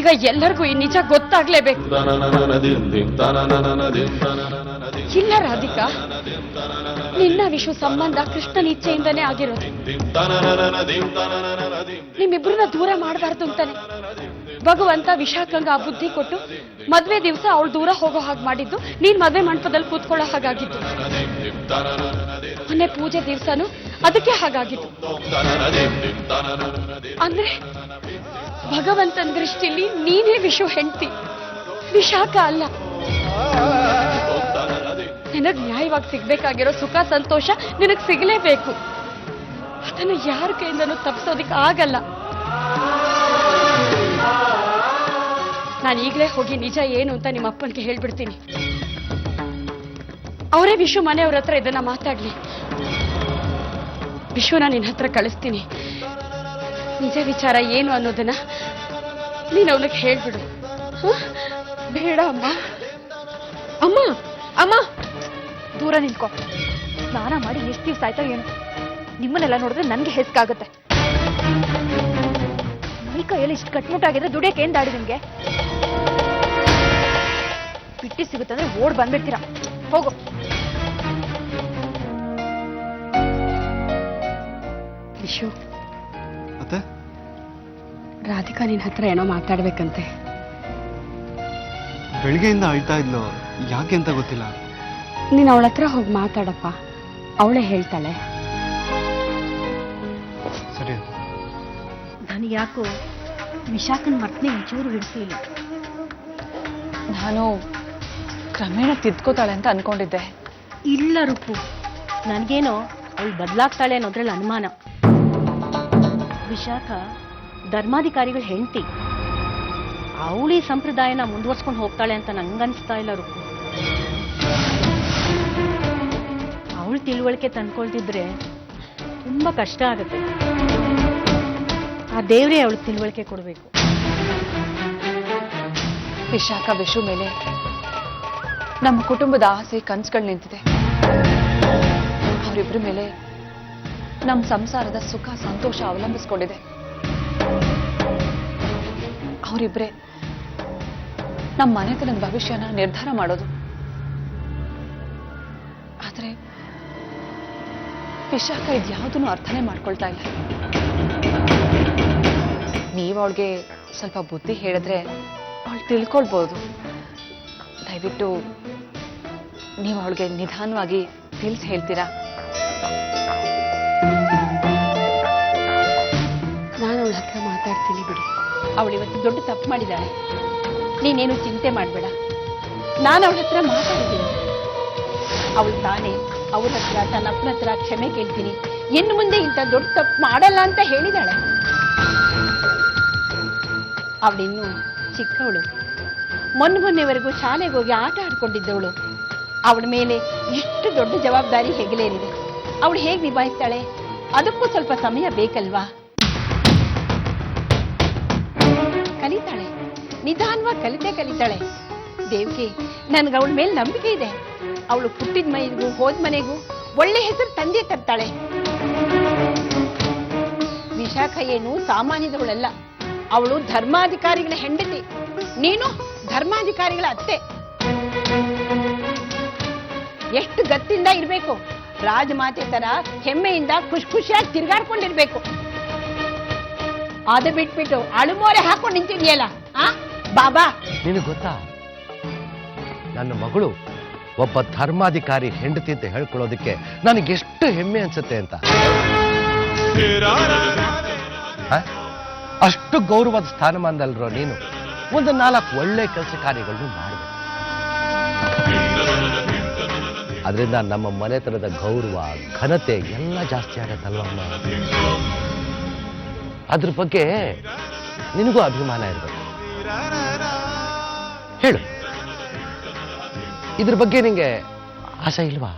ಈಗ ಎಲ್ಲರಿಗೂ ಈ ನಿಜ ಗೊತ್ತಾಗ್ಲೇಬೇಕು. ಇಲ್ಲ ರಾಧಿಕಾ, ನಿನ್ನ ವಿಷು ಸಂಬಂಧ ಕೃಷ್ಣನ ಇಚ್ಛೆಯಿಂದನೇ ಆಗಿರೋದು. ನಿಮ್ಮಿಬ್ರನ್ನ ದೂರ ಮಾಡಬಾರ್ದು ಅಂತಾನೆ ಭಗವಂತ ವಿಶಾಖಂಗ ಆ ಬುದ್ಧಿ ಕೊಟ್ಟು ಮದ್ವೆ ದಿವಸ ಅವಳು ದೂರ ಹೋಗೋ ಹಾಗೆ ಮಾಡಿದ್ದು, ನೀನ್ ಮದ್ವೆ ಮಂಟಪದಲ್ಲಿ ಕೂತ್ಕೊಳ್ಳೋ ಹಾಗಾಗಿದ್ದು. ಮೊನ್ನೆ ಪೂಜೆ ದಿವಸನೂ ಅದಕ್ಕೆ ಹಾಗಾಗಿತ್ತು. ಅಂದ್ರೆ ಭಗವಂತನ ದೃಷ್ಟಿಲಿ ನೀನೇ ವಿಷು ಹೆಂಡ್ತಿ, ವಿಶಾಖ ಅಲ್ಲ. ನಿನಗ್ ನ್ಯಾಯವಾಗಿ ಸಿಗ್ಬೇಕಾಗಿರೋ ಸುಖ ಸಂತೋಷ ನಿನಗ್ ಸಿಗಲೇಬೇಕು. ಅದನ್ನು ಯಾರ ಕೈಯಿಂದನೂ ತಪ್ಪಿಸೋದಿಕ್ ಆಗಲ್ಲ. ನಾನು ಈಗಲೇ ಹೋಗಿ ನಿಜ ಏನು ಅಂತ ನಿಮ್ಮ ಅಪ್ಪನಿಗೆ ಹೇಳ್ಬಿಡ್ತೀನಿ. ಅವರೇ ವಿಷು ಮನೆಯವ್ರ ಹತ್ರ ಇದನ್ನ ಮಾತಾಡ್ಲಿ. ವಿಶ್ವನ ನಿನ್ನ ಹತ್ರ ಕಳಿಸ್ತೀನಿ. ನಿಜ ವಿಚಾರ ಏನು ಅನ್ನೋದನ್ನ ನೀನು ಅವನಿಗೆ ಹೇಳ್ಬಿಡು. ಬೇಡ ಅಮ್ಮ. ಅಮ್ಮ ಅಮ್ಮ ದೂರ ನಿಂತ್ಕೊ. ಸ್ನಾನ ಮಾಡಿ ಎಷ್ಟು ದಿವಸ ಆಯ್ತಾ ಏನು? ನಿಮ್ಮನ್ನೆಲ್ಲ ನೋಡಿದ್ರೆ ನನ್ಗೆ ಹೆಸ್ಕಾಗುತ್ತೆ. ಮೈ ಕೈಯಲ್ಲಿ ಇಷ್ಟು ಕಟ್ಮುಟ್ಟಾಗಿದ್ರೆ ದುಡಿಯಕ್ಕೆ ಏನ್ ದಾಡಿ ನಿಮ್ಗೆ? ಬಿಟ್ಟಿ ಸಿಗುತ್ತಂದ್ರೆ ಓಡ್ ಬಂದ್ಬಿಡ್ತೀರಾ. ಹೋಗು. ವಿಶು, ರಾಧಿಕಾ ನಿನ್ ಹತ್ರ ಏನೋ ಮಾತಾಡ್ಬೇಕಂತೆ. ಬೆಳಿಗ್ಗೆಯಿಂದ ಅಳ್ತಾ ಇದ್ಲು, ಯಾಕೆ ಅಂತ ಗೊತ್ತಿಲ್ಲ. ನೀನ್ ಅವಳ ಹತ್ರ ಹೋಗಿ ಮಾತಾಡಪ್ಪ, ಅವಳೇ ಹೇಳ್ತಾಳೆ. ಸರಿ. ನನಗೆ ಯಾಕೋ ವಿಶಾಖನ ಮರ್ತನೆ ಒಂಚೂರು ಹಿಡಿಸಲಿಲ್ಲ. ನಾನು ಕ್ರಮೇಣ ತಿದ್ಕೋತಾಳೆ ಅಂತ ಅನ್ಕೊಂಡಿದ್ದೆ. ಇಲ್ಲ ರೂಪು, ನನಗೇನೋ ಅವಳು ಬದಲಾಗ್ತಾಳೆ ಅನ್ನೋದ್ರಲ್ಲಿ ಅನುಮಾನ. ವಿಶಾಖ ಧರ್ಮಾಧಿಕಾರಿಗಳ ಹೆಂಡತಿ, ಅವಳಿ ಸಂಪ್ರದಾಯನ ಮುಂದುವರ್ಸ್ಕೊಂಡು ಹೋಗ್ತಾಳೆ ಅಂತ ನಂಗನ್ಸ್ತಾ ಇಲ್ಲ ರೂಪು. ಅವಳು ತಿಳುವಳಿಕೆ ತಂದ್ಕೊಳ್ತಿದ್ರೆ ತುಂಬಾ ಕಷ್ಟ ಆಗುತ್ತೆ. ಆ ದೇವರೇ ಅವಳು ತಿಳುವಳಿಕೆ ಕೊಡಬೇಕು. ವಿಶಾಖ ವಿಷು ಮೇಲೆ ನಮ್ಮ ಕುಟುಂಬದ ಆಸೆ ಕನ್ಸುಗಳು ನಿಂತಿದೆ. ಅವರಿಬ್ಬರ ಮೇಲೆ ನಮ್ಮ ಸಂಸಾರದ ಸುಖ ಸಂತೋಷ ಅವಲಂಬಿಸ್ಕೊಂಡಿದೆ. ಅವರಿಬ್ಬರೇ ನಮ್ಮ ಮನೆತನದ ಭವಿಷ್ಯನ ನಿರ್ಧಾರ ಮಾಡೋದು. ಆದ್ರೆ ವಿಶಾಖ ಇದ್ಯಾವುದನ್ನು ಅರ್ಥನೇ ಮಾಡ್ಕೊಳ್ತಾ ಇಲ್ಲ. ನೀವು ಅವಳಿಗೆ ಸ್ವಲ್ಪ ಬುದ್ಧಿ ಹೇಳಿದ್ರೆ ಅವಳು ತಿಳ್ಕೊಳ್ಬೋದು. ದಯವಿಟ್ಟು ನೀವು ಅವಳಿಗೆ ನಿಧಾನವಾಗಿ ತಿಳಿಸಿ ಹೇಳ್ತೀರಾ? ನಾನು ಅವಳ ಹತ್ರ ಮಾತಾಡ್ತೀನಿ ಬಿಡಿ. ಅವಳು ಇವತ್ತು ದೊಡ್ಡ ತಪ್ಪು ಮಾಡಿದ್ದಾಳೆ. ನೀನೇನು ಚಿಂತೆ ಮಾಡಬೇಡ. ನಾನು ಅವಳ ಹತ್ರ ಮಾತಾಡಿದ್ದೀನಿ. ಅವಳು ತಾನೇ ಅವ್ರ ಹತ್ರ ತನ್ನ ಅಪ್ಪನ ಹತ್ರ ಕ್ಷಮೆ ಕೇಳ್ತೀನಿ, ಇನ್ನು ಮುಂದೆ ಇಂಥ ದೊಡ್ಡ ತಪ್ಪು ಮಾಡಲ್ಲ ಅಂತ ಹೇಳಿದಾಳೆ. ಅವಳಿನ್ನು ಚಿಕ್ಕವಳು. ಮೊನ್ನೆವರೆಗೂ ಶಾಲೆಗೆ ಹೋಗಿ ಆಟ ಆಡ್ಕೊಂಡಿದ್ದವಳು. ಅವಳ ಮೇಲೆ ಎಷ್ಟು ದೊಡ್ಡ ಜವಾಬ್ದಾರಿ ಹೆಗಲೇರಿದೆ. ಅವಳು ಹೇಗೆ ನಿಭಾಯಿಸ್ತಾಳೆ? ಅದಕ್ಕೂ ಸ್ವಲ್ಪ ಸಮಯ ಬೇಕಲ್ವಾ? ಕಲಿತಾಳೆ, ನಿಧಾನವಾಗಿ ಕಲಿತಾಳೆ. ದೇವ್ಗೆ ನನ್ಗೆ ಅವಳ ಮೇಲೆ ನಂಬಿಕೆ ಇದೆ. ಅವಳು ಹುಟ್ಟಿದ ಮನೆಗೂ ಹೋದ ಮನೆಗೂ ಒಳ್ಳೆ ಹೆಸರು ತಂದೆ ತರ್ತಾಳೆ. ವಿಶಾಖ ಏನು ಸಾಮಾನ್ಯದವಳಲ್ಲ. ಅವಳು ಧರ್ಮಾಧಿಕಾರಿಗಳ ಹೆಂಡತಿ, ನೀನು ಧರ್ಮಾಧಿಕಾರಿಗಳ ಅತ್ತೆ. ಎಷ್ಟು ಗತ್ತಿಂದ ಇರ್ಬೇಕು. ರಾಜಮಾತೆ ತರ ಹೆಮ್ಮೆಯಿಂದ ಖುಷಿಯಾಗಿ ತಿರ್ಗಾಡ್ಕೊಂಡಿರ್ಬೇಕು. ಅದ ಬಿಟ್ಬಿಟ್ಟು ಅಳುಮೋರೆ ಹಾಕೊಂಡು ನಿಂತಿದ್ಯಲ್ಲ ಬಾಬಾ. ನಿನಗೆ ಗೊತ್ತಾ, ನನ್ನ ಮಗಳು ಒಬ್ಬ ಧರ್ಮಾಧಿಕಾರಿ ಹೆಂಡತಿ ಅಂತ ಹೇಳ್ಕೊಳ್ಳೋದಕ್ಕೆ ನನಗೆಷ್ಟು ಹೆಮ್ಮೆ ಅನ್ಸುತ್ತೆ ಅಂತ. ಅಷ್ಟು ಗೌರವದ ಸ್ಥಾನಮಾನದಲ್ರೋ ನೀನು ಒಂದು 4 ಒಳ್ಳೆ ಕೆಲಸ ಕಾರ್ಯಗಳನ್ನು ಮಾಡಬೇಕು. ಅದರಿಂದ ನಮ್ಮ ಮನೆತನದ ಗೌರವ ಘನತೆ ಎಲ್ಲ ಜಾಸ್ತಿ ಆಗತ್ತಲ್ವಮ್ಮ. ಅದ್ರ ಬಗ್ಗೆ ನಿನಗೂ ಅಭಿಮಾನ ಇರಬೇಕು. ಹೇಳು, ಇದ್ರ ಬಗ್ಗೆ ನಿಂಗೆ ಆಸೆ ಇಲ್ವಾ?